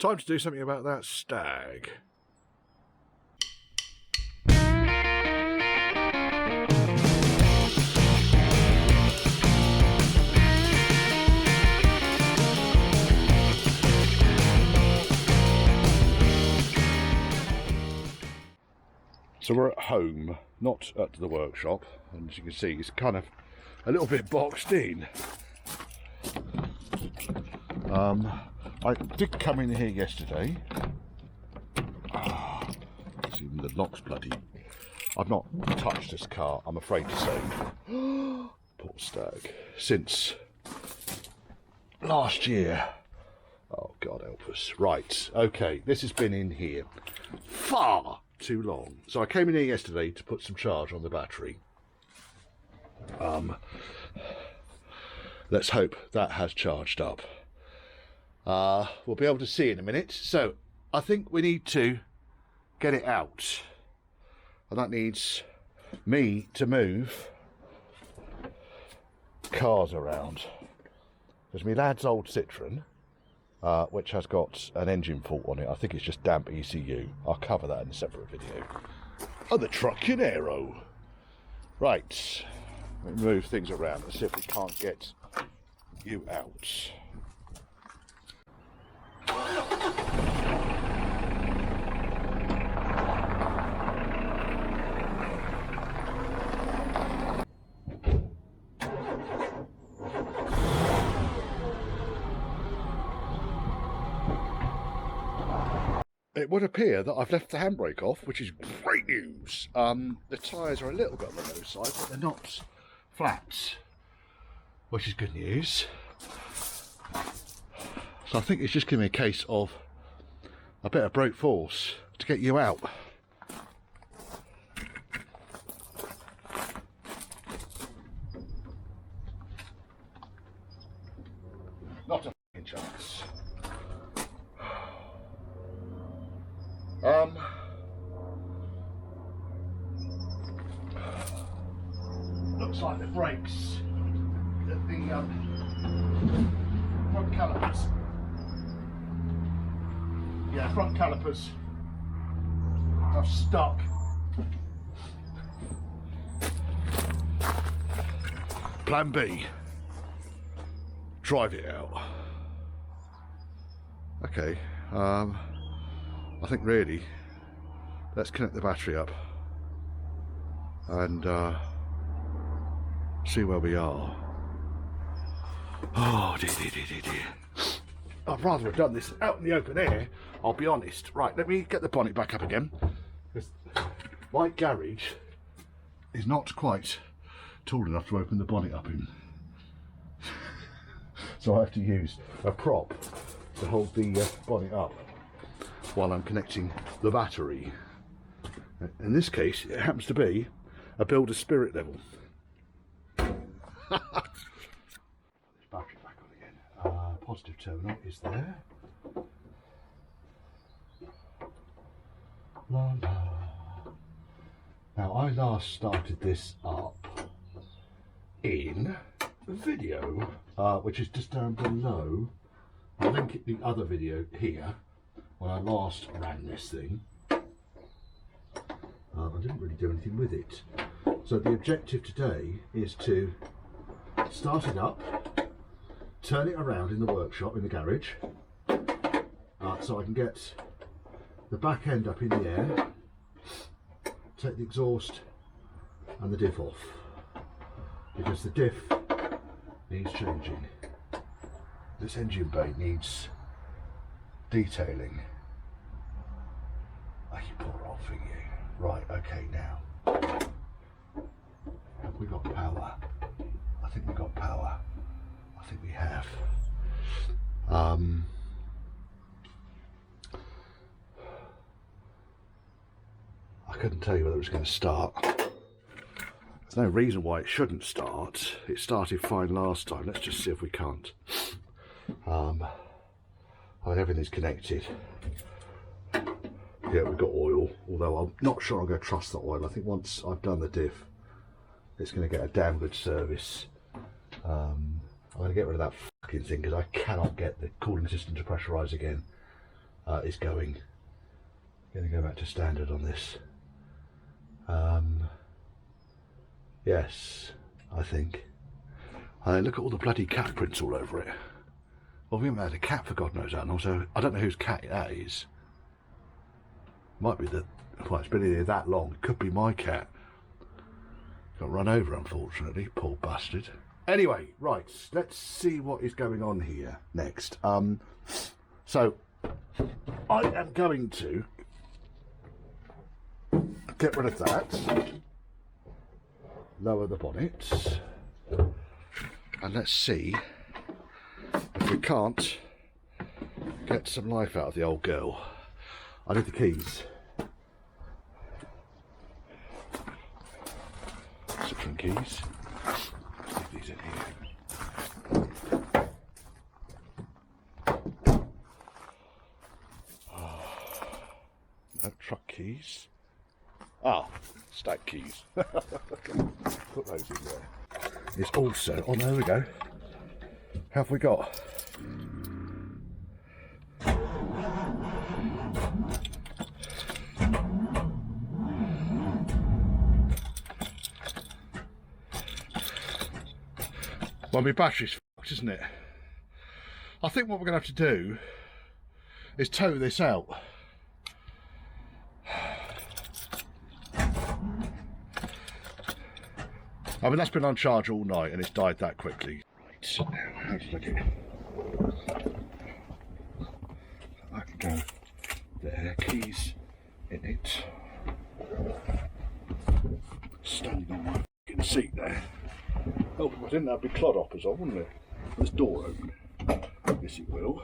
Time to do something about that Stag. So we're at home, not at the workshop, and as you can see, it's kind of a little bit boxed in. I did come in here yesterday. It's even the lock's bloody. I've not touched this car, I'm afraid to say. Poor Stag. Since last year. Oh, God help us. Right, okay, this has been in here far too long. So I came in here yesterday to put some charge on the battery. Let's hope that has charged up. We'll be able to see in a minute. So I think we need to get it out, and that needs me to move cars around. There's my lad's old Citroen, which has got an engine fault on it. I think it's just damp ECU. I'll cover that in a separate video. Oh, the Truckinero. Right, let me move things around and see if we can't get you out. It would appear that I've left the handbrake off, which is great news. The tyres are a little bit on the low side, but they're not flat, which is good news. So I think it's just going to be a case of a bit of brute force to get you out. Not a f***ing chance. Looks like the brakes, the front calipers. Yeah, front calipers are stuck. Plan B. Drive it out. Okay. I think really, let's connect the battery up and see where we are. Oh dear. I'd rather have done this out in the open air, I'll be honest. Right, let me get the bonnet back up again, because my garage is not quite tall enough to open the bonnet up in. So I have to use a prop to hold the bonnet up while I'm connecting the battery. In this case, it happens to be a builder spirit level. This battery back on again. Positive terminal is there. La, la. Now, I last started this up in video, which is just down below. I'll link it the other video here. When I last ran this thing, I didn't really do anything with it. So the objective today is to start it up, turn it around in the workshop, in the garage, so I can get the back end up in the air, take the exhaust and the diff off, because the diff needs changing. This engine bay needs detailing. Oh, you poor old thing, you. Right, okay, now. Have we got power? I think we've got power. I think we have. I couldn't tell you whether it was going to start. There's no reason why it shouldn't start. It started fine last time. Let's just see if we can't. Everything's connected. Yeah, we've got oil, although I'm not sure I'm going to trust the oil. I think once I've done the diff, it's going to get a damn good service. I'm going to get rid of that fucking thing because I cannot get the cooling system to pressurise again. is going. Going to go back to standard on this. Yes, I think. Look at all the bloody cat prints all over it. Well, we haven't had a cat for God knows how long, so I don't know whose cat that is. Might be the, well, it's been here that long. It could be my cat. Got run over, unfortunately, poor bastard. Anyway, right, let's see what is going on here next. So, I am going to get rid of that, lower the bonnet, and let's see if we can't get some life out of the old girl. I need the keys. Citroen keys. Stick these in here. No, truck keys. Ah, stack keys. Put those in there. It's also, oh, there we go. How have we got? Well, my battery's fucked, isn't it? I think what we're going to have to do is tow this out. I mean, that's been on charge all night and it's died that quickly. Right, so now, how did I get it? I can go there, keys in it. Standing on my fucking seat there. Oh, I didn't have big clodhoppers on, wouldn't it? This door open. Yes, it will.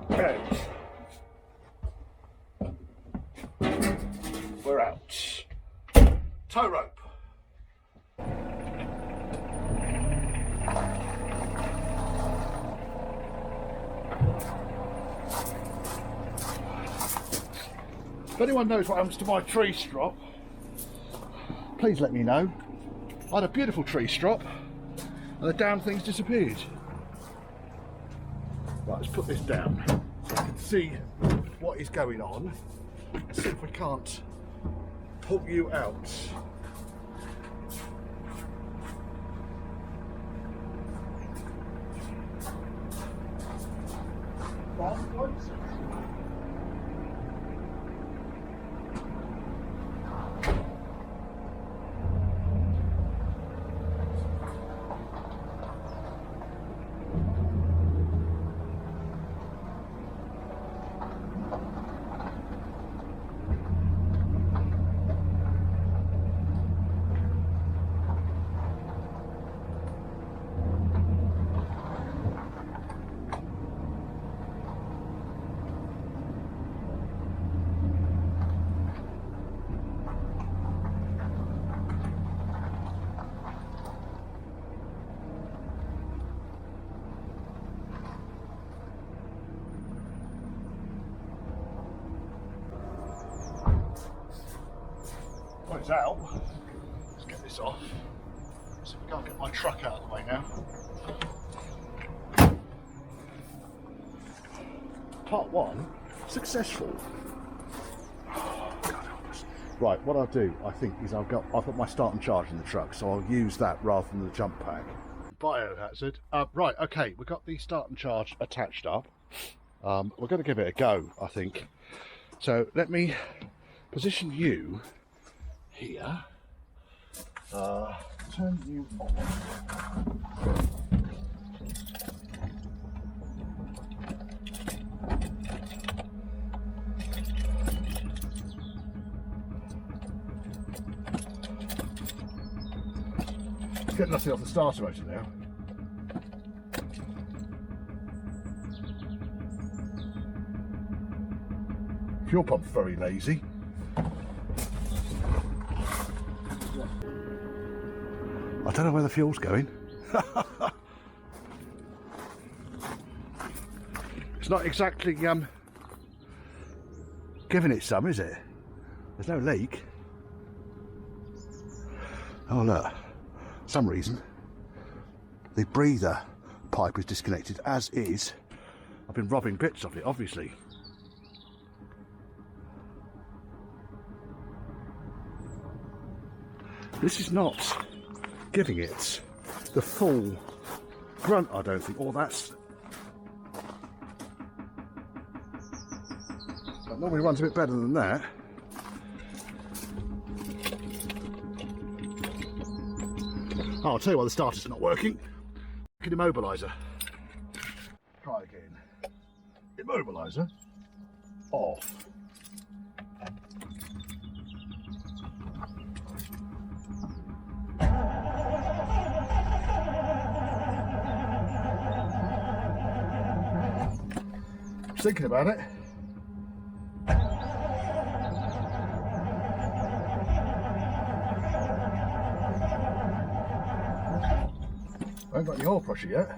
And we're out. Tow rope. If anyone knows what happens to my tree strop, please let me know. I had a beautiful tree strop and the damn thing's disappeared. Right, let's put this down so I can see what is going on and see if we can't pull you out. Well, it's out. Let's get this off. So we can't get my truck out of the way now. Part 1, successful. Oh, God help us. Right, what I'll do, I think, is I've got my start and charge in the truck, so I'll use that rather than the jump pack. Biohazard. Right, okay, we've got the start and charge attached up. We're going to give it a go, I think. So let me position you here. Turn you on. Get nothing off the starter motor now. Fuel pump's very lazy. I don't know where the fuel's going. It's not exactly giving it some, is it? There's no leak. Oh look, some reason the breather pipe is disconnected, as is. I've been robbing bits of it, obviously. This is not giving it the full grunt, I don't think. Oh, that's... That normally runs a bit better than that. Oh, I'll tell you why the starter's not working. Fucking immobiliser. Try again. Immobiliser. Off. Thinking about it. I haven't got the oil pressure yet.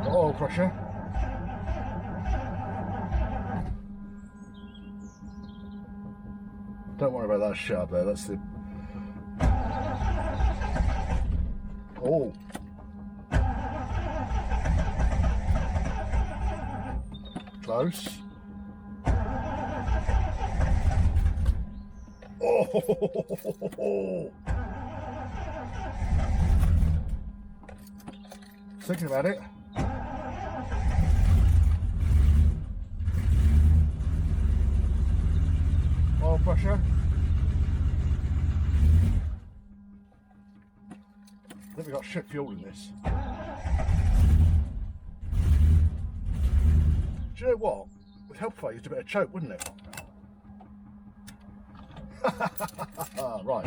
Got oil pressure. Don't worry about that shut up there, that's the... Oh! Close. Oh! Thinking about it. Oil pressure. I think we've got shit fuel in this. Do you know what? With help if I used a bit of choke, wouldn't it? Right.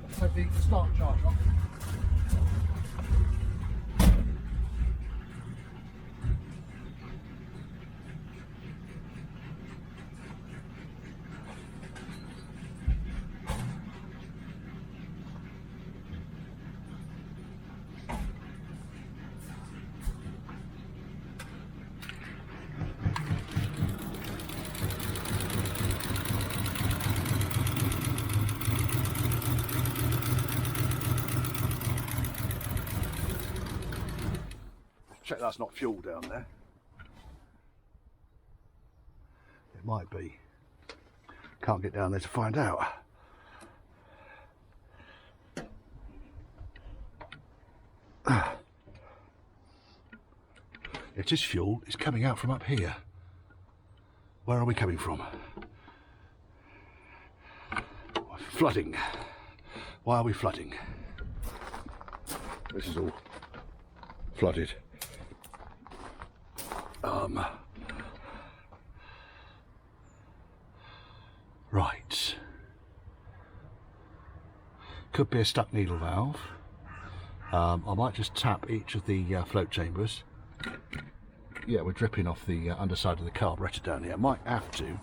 Let's take the start charge off. Check that's not fuel down there. It might be. Can't get down there to find out. It is fuel. It's coming out from up here. Where are we coming from? Flooding. Why are we flooding? This is all flooded. Right. Could be a stuck needle valve. I might just tap each of the float chambers. Yeah, we're dripping off the underside of the carburettor down here. I might have to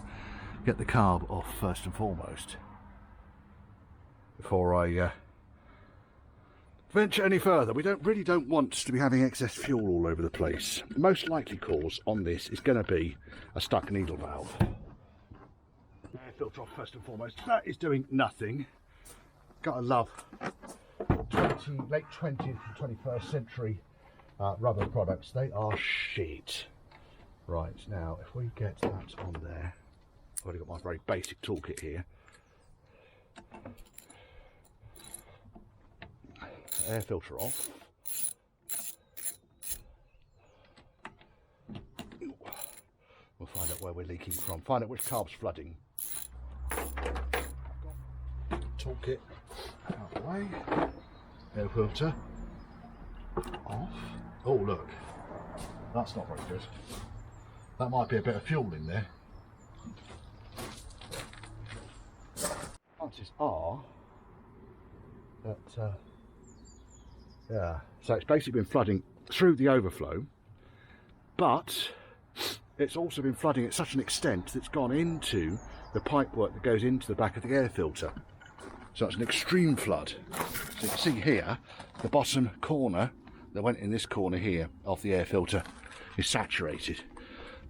get the carb off first and foremost before I venture any further. We really don't want to be having excess fuel all over the place. The most likely cause on this is going to be a stuck needle valve. Air filter off first and foremost. That is doing nothing. Gotta love late 20th and 21st century rubber products. They are shit. Right, now if we get that on there, I've already got my very basic toolkit here. Air filter off. We'll find out where we're leaking from. Find out which carb's flooding. Toolkit out of the way. Air filter off. Oh look, that's not very good. That might be a bit of fuel in there. Chances are that yeah, so it's basically been flooding through the overflow, but it's also been flooding at such an extent that it's gone into the pipework that goes into the back of the air filter. So it's an extreme flood. So you can see here, the bottom corner that went in this corner here of the air filter is saturated.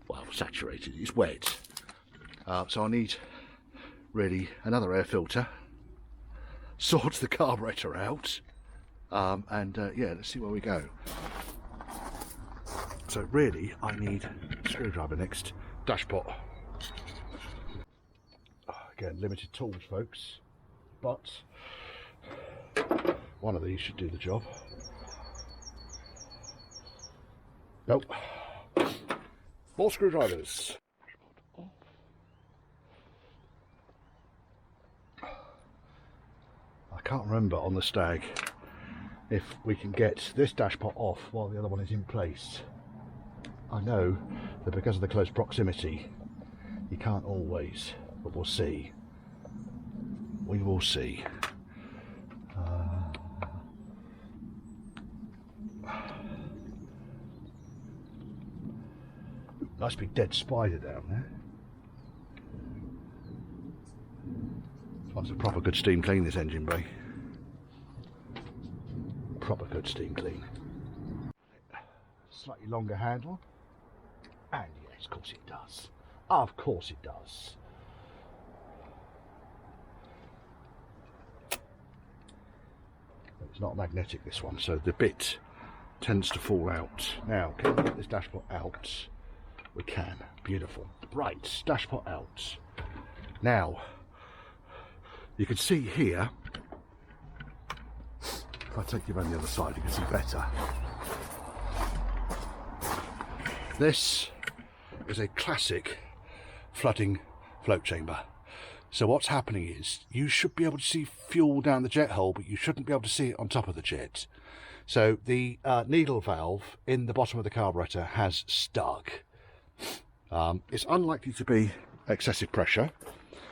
Well, saturated, it's wet. So I need really another air filter sort the carburetor out, yeah, let's see where we go. So really, I need a screwdriver next. Dashpot. Again, limited tools, folks, but one of these should do the job. Nope. More screwdrivers. I can't remember on the Stag if we can get this dashpot off while the other one is in place. I know that because of the close proximity, you can't always, but we'll see. We will see. Nice big dead spider down there. This one's a proper good steam clean, this engine bay. Proper good steam clean. Slightly longer handle. And yes, of course it does. Of course it does. It's not magnetic, this one, so the bit tends to fall out. Now, can we get this dashpot out? We can. Beautiful. Right, dashpot out. Now, you can see here, if I take you around the other side, you can see better. This is a classic flooding float chamber. So what's happening is you should be able to see fuel down the jet hole, but you shouldn't be able to see it on top of the jet. So the needle valve in the bottom of the carburetor has stuck. It's unlikely to be excessive pressure.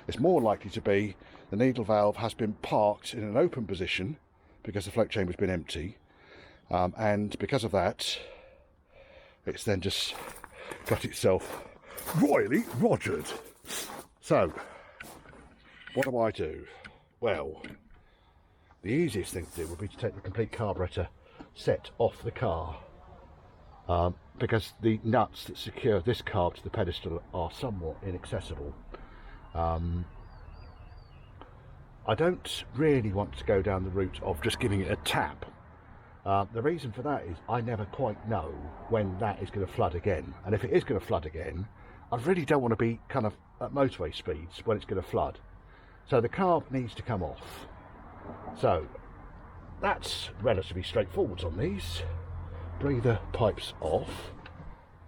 It's more likely to be the needle valve has been parked in an open position because the float chamber's been empty, and because of that it's then just got itself royally rogered. So what do? Well, the easiest thing to do would be to take the complete carburetor set off the car, because the nuts that secure this carb to the pedestal are somewhat inaccessible. I don't really want to go down the route of just giving it a tap. The reason for that is I never quite know when that is going to flood again, and if it is going to flood again, I really don't want to be kind of at motorway speeds when it's going to flood. So the carb needs to come off. So that's relatively straightforward on these. Breather pipes off.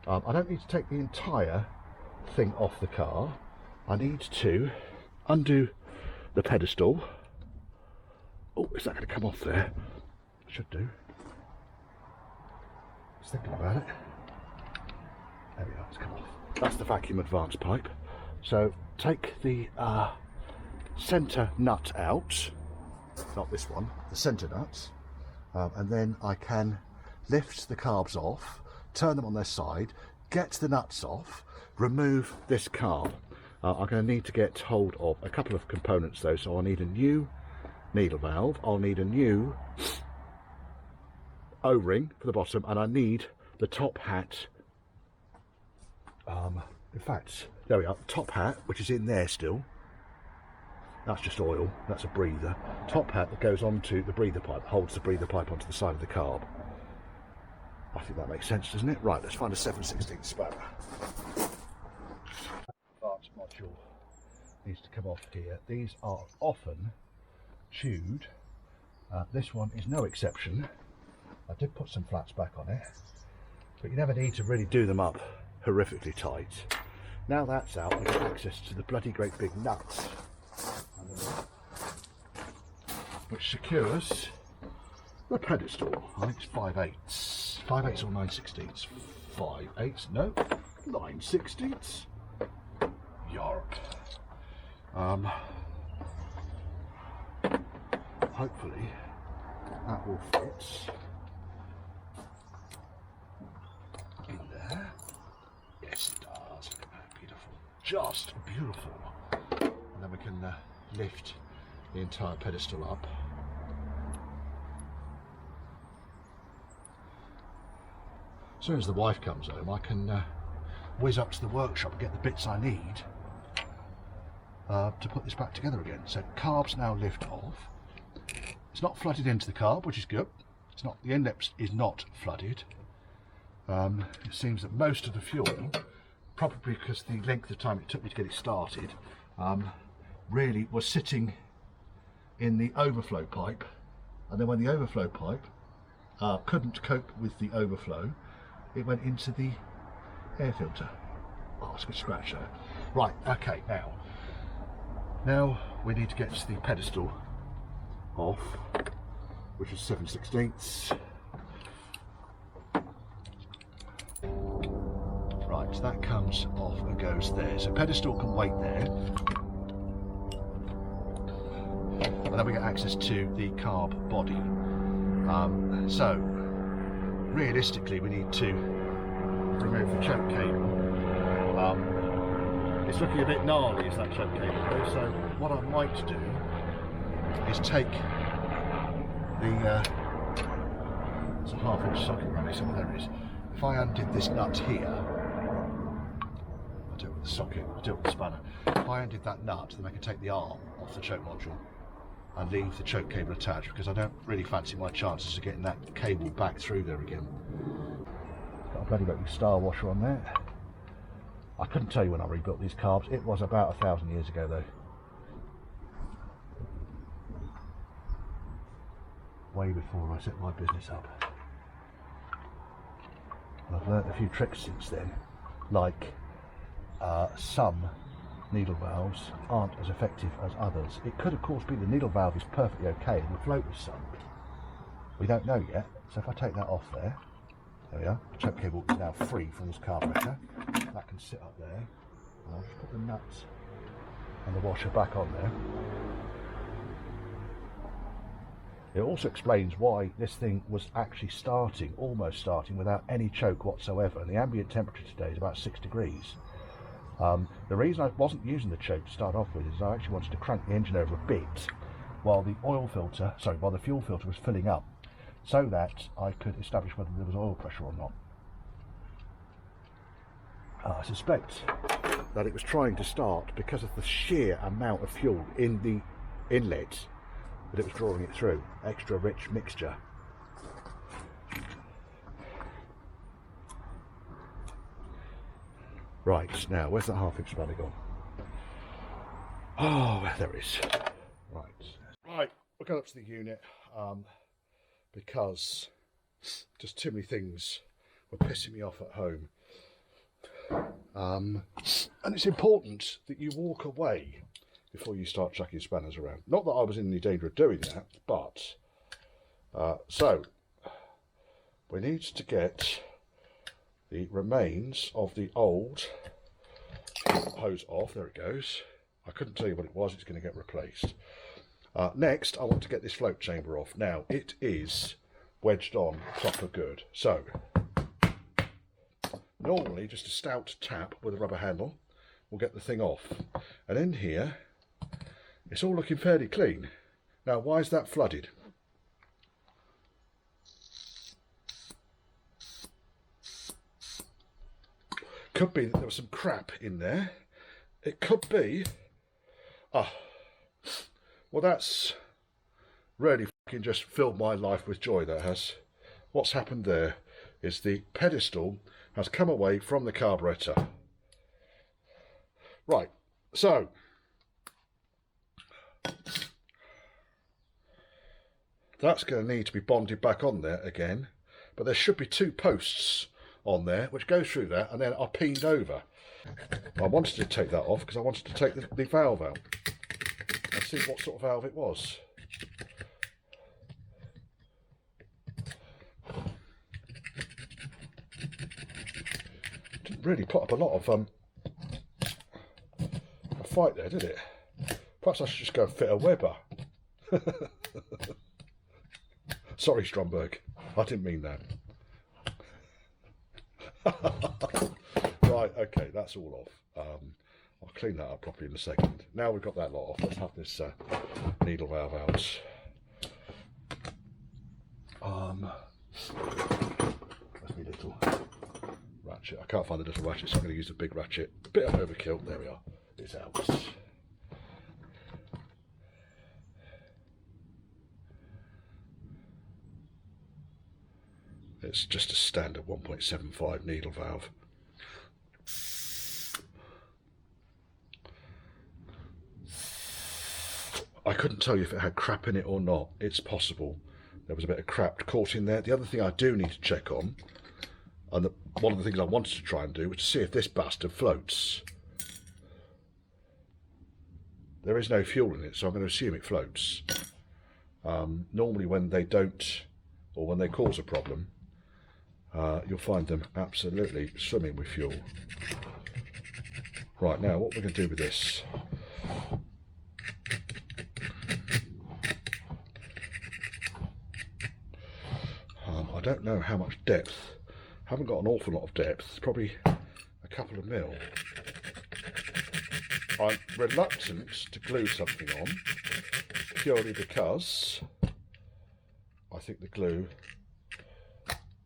I don't need to take the entire thing off the car. I need to undo the pedestal. Oh, is that going to come off there? Should do. Just thinking about it. There we are, it's come off. That's the vacuum advance pipe. So take the centre nut out, not this one, the centre nuts, and then I can lift the carbs off, turn them on their side, get the nuts off, remove this carb. I'm going to need to get hold of a couple of components though, so I'll need a new needle valve, I'll need a new O-ring for the bottom, and I need the top hat. In fact, there we are, top hat, which is in there still. That's just oil, that's a breather. Top hat that goes onto the breather pipe, holds the breather pipe onto the side of the carb. I think that makes sense, doesn't it? Right, let's find a 7/16 spanner. Advance module needs to come off here. These are often chewed. This one is no exception. I did put some flats back on it, but you never need to really do them up horrifically tight. Now that's out, I get access to the bloody great big nuts, which secures the pedestal. I think it's 5/8. 5/8 or 9/16. 5/8, no, 9/16. Yarp. Hopefully that will fit in there. Yes, it does. Look at that, beautiful. Just beautiful. And then we can lift the entire pedestal up. As soon as the wife comes home, I can whiz up to the workshop and get the bits I need to put this back together again. So carbs now lift off. It's not flooded into the carb, which is good. It's not, the inlet is not flooded. It seems that most of the fuel, probably because the length of time it took me to get it started, really was sitting in the overflow pipe, and then when the overflow pipe couldn't cope with the overflow, it went into the air filter. Oh, it's a bit scratch there. Right, okay, now we need to get the pedestal off, which is 7/16. Right, so that comes off and goes there. So pedestal can wait there. And then we get access to the carb body. So realistically we need to remove the choke cable. It's looking a bit gnarly as that choke cable goes, so what I might do is take the it's a 1/2 inch socket around so there it is. If I undid this nut here, I'll do it with the socket, I'll do it with the spanner. If I undid that nut, then I can take the arm off the choke module and leave the choke cable attached, because I don't really fancy my chances of getting that cable back through there again. Got a bloody lovely star washer on there. I couldn't tell you when I rebuilt these carbs. It was about 1,000 years ago though. Way before I set my business up. And I've learnt a few tricks since then, like some needle valves aren't as effective as others. It could of course be the needle valve is perfectly okay and the float is sunk. We don't know yet, so if I take that off there we are, the choke cable is now free from this carburetor. That can sit up there. I'll just put the nuts and the washer back on there. It also explains why this thing was actually almost starting without any choke whatsoever, and the ambient temperature today is about 6 degrees. The reason I wasn't using the choke to start off with is I actually wanted to crank the engine over a bit while the fuel filter was filling up, so that I could establish whether there was oil pressure or not. I suspect that it was trying to start because of the sheer amount of fuel in the inlet that it was drawing it through. Extra rich mixture. Right, now where's that 1/2 inch spanner gone? Oh, there it is. Right, we'll go up to the unit because just too many things were pissing me off at home. And it's important that you walk away before you start chucking spanners around. Not that I was in any danger of doing that, but so we need to get the remains of the old hose off. There it goes. I couldn't tell you what it was. It's going to get replaced. Next, I want to get this float chamber off. Now, it is wedged on proper good. So, normally just a stout tap with a rubber handle will get the thing off. And in here, it's all looking fairly clean. Now, why is that flooded? Could be that there was some crap in there. It could be... well, that's really fucking just filled my life with joy, that has. What's happened there is the pedestal has come away from the carburetor. Right, so that's going to need to be bonded back on there again, but there should be 2 posts on there which go through that and then are peened over. I wanted to take that off because I wanted to take the valve out and see what sort of valve it was. Didn't really put up a lot of a fight there, did it? Perhaps I should just go and fit a Weber. Sorry, Stromberg, I didn't mean that. Right, okay, that's all off. I'll clean that up properly in a second. Now we've got that lot off, let's have this needle valve out. Where's my little ratchet? I can't find the little ratchet, so I'm going to use a big ratchet. A bit of overkill, there we are, it's out. It's just a standard 1.75 needle valve. I couldn't tell you if it had crap in it or not. It's possible there was a bit of crap caught in there. The other thing I do need to check on, and one of the things I wanted to try and do, was to see if this bastard floats. There is no fuel in it, so I'm going to assume it floats. Normally when they don't, or when they cause a problem, you'll find them absolutely swimming with fuel. Right, now what we're going to do with this. I don't know how much depth. I haven't got an awful lot of depth. It's probably a couple of mil. I'm reluctant to glue something on, purely because I think the glue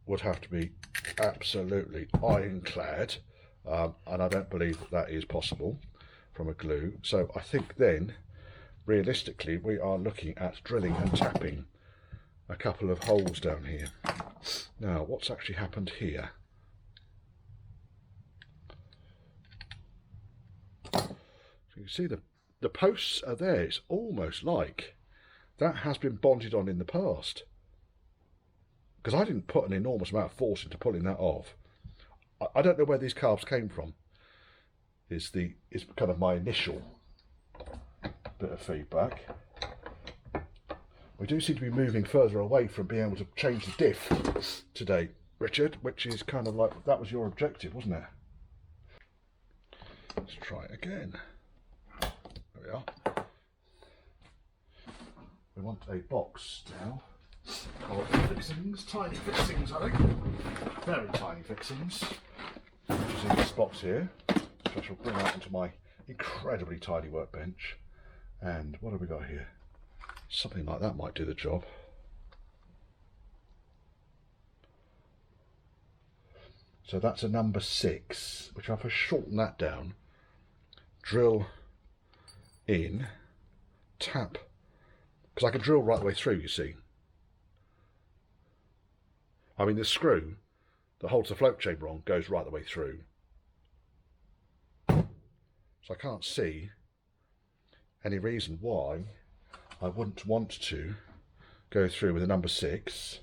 would have to be absolutely ironclad, and I don't believe that is possible from a glue. So I think then, realistically, we are looking at drilling and tapping a couple of holes down here. Now, what's actually happened here? So you can see the posts are there. It's almost like that has been bonded on in the past, because I didn't put an enormous amount of force into pulling that off. I don't know where these carbs came from. Is kind of my initial bit of feedback. We do seem to be moving further away from being able to change the diff today, Richard, which is kind of like, that was your objective, wasn't it? Let's try it again. There we are. We want a box now of fixings, tiny fixings, I think. Very tiny fixings. Which is in this box here, which I shall bring out onto my incredibly tidy workbench. And what have we got here? Something like that might do the job. So that's a number 6, which I've shortened that down. Drill in, tap, because I can drill right the way through, you see. I mean, the screw that holds the float chamber on goes right the way through. So I can't see any reason why I wouldn't want to go through with a number 6,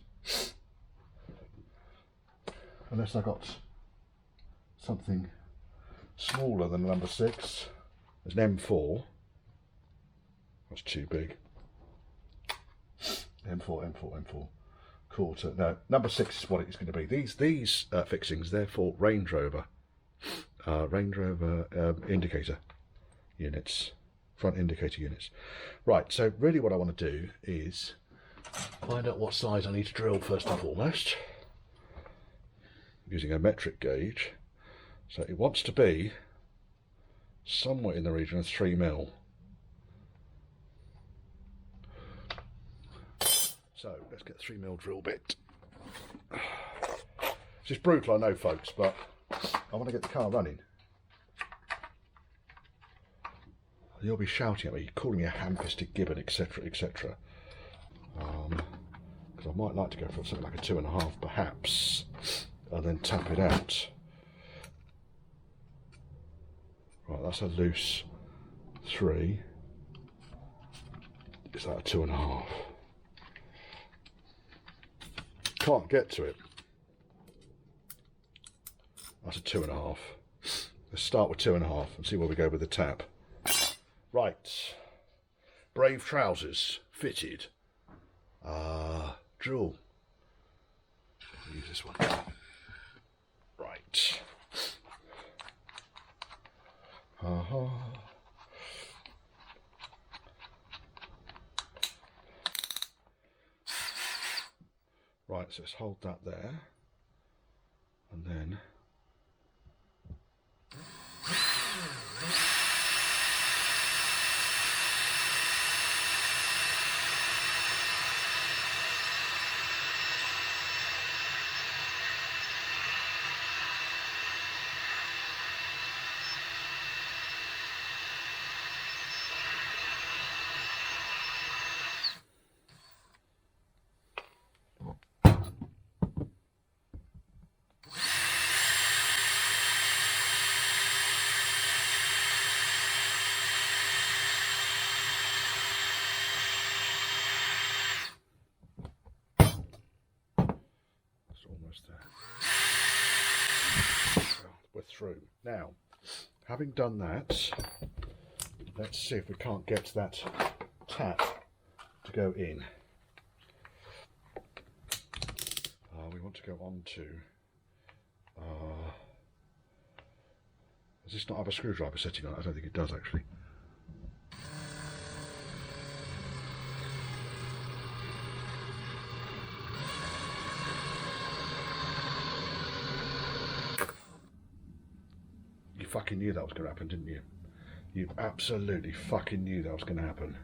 unless I got something smaller than a number 6. There's an M4. That's too big. M4. Quarter. No, number 6 is what it's going to be. These fixings, they're for Range Rover indicator units. Front indicator units. Right, so really what I want to do is find out what size I need to drill first and foremost, using a metric gauge. So it wants to be somewhere in the region of 3 mil. So let's get 3 mil drill bit. This is brutal, I know, folks, but I want to get the car running. You'll be shouting at me, calling me a ham-fisted gibbon, etc, etc. Because I might like to go for something like a 2.5 perhaps, and then tap it out. Right, that's a loose 3. Is that a 2.5? Can't get to it. That's a 2.5. Let's start with 2.5 and see where we go with the tap. Right, Brave trousers fitted. Drill. Use this one. Right. Right, so let's hold that there, and then through. Now, having done that, let's see if we can't get that tap to go in. We want to go on to... does this not have a screwdriver setting on it? I don't think it does actually. You fucking knew that was going to happen, didn't you? You absolutely fucking knew that was going to happen.